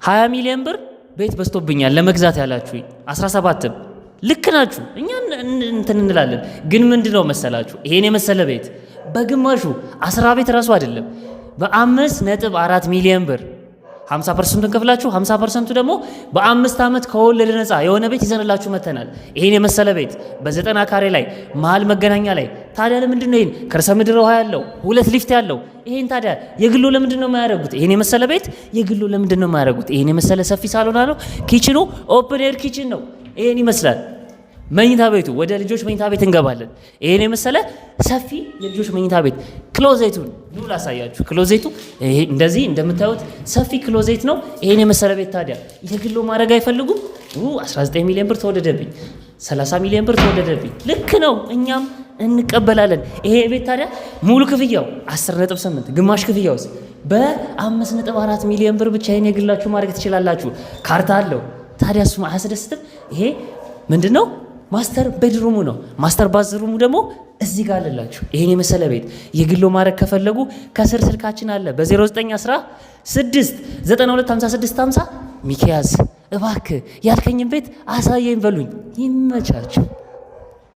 20 ሚሊዮን ብር ቤት በዝቶብኛል ለመግዛት ያላችሁኝ 17ም ልክ ናችሁ። እኛ እንትን እንላለን፣ ግን ምንድነው መሰላችሁ ይሄን የመሰለ ቤት በግማሹ 10 ቤት ራሱ አይደለም በ5.4 ሚሊዮን ብር 50% እንከፍላችሁ 50% ደግሞ በ5 ዓመት ከወለድ ነፃ የሆነ ቤት ይዘንላችሁ መተናል። ይሄን የመሰለ ቤት በ90 ካሬ ላይ መሀል መገናኛ ላይ። ታዲያ ለምንድን ነው ይሄን ከርሰ ምድር ውሃ ያለው 2 ሊፍት ያለው ይሄን ታዲያ የግሎ ለምንድን ነው የማያደርጉት? ይሄን የመሰለ ቤት የግሎ ለምንድን ነው የማያደርጉት? ይሄን የመሰለ ሰፊ ሳሎን አለው። ኪችኑ ኦፕን ኤር ኪችን ነው። ይሄን ይመስላል መኝታ ቤቱ። ወደ ልጆች መኝታ ቤት እንገባለን። ይሄን የመሰለ ሰፊ የልጆች መኝታ ቤት። ክሎዜቱን ኑ ላሳያችሁ። ክሎዜቱ ይሄ እንደዚህ እንደምታዩት ሰፊ ክሎዜት ነው። ይሄን የመሰለ ቤት ታዲያ የግሎ ማድረግ አይፈልጉም? 19 ሚሊዮን ብር ተወደደብኝ፣ 30 ሚሊዮን ብር ተወደደብኝ። ልክ ነው፣ እኛም እንቀበላለን። ይሄ ቤት ታዲያ ሙሉ ክፍያው 10.8 ግማሽ ክፍያውስ በ5.4 ሚሊዮን ብር ብቻ ይሄን የግላችሁ ማድረግ ትችላላችሁ። ካርታ አለው። ታዲያ እሱም አያስደስትም? ይሄ ምንድነው? ማስተር ቤድሩሙ ነው። ማስተር ባዝሩሙ ደግሞ እዚህ ጋር አለላችሁ። ይሄን የመሰለ ቤት የግሎ ማድረግ ከፈለጉ ከስር ስልካችን አለ በ0916 925650 ሚኪያዝ እባክህ ያልከኝን ቤት አሳየኝ በሉኝ። ይመቻችሁ።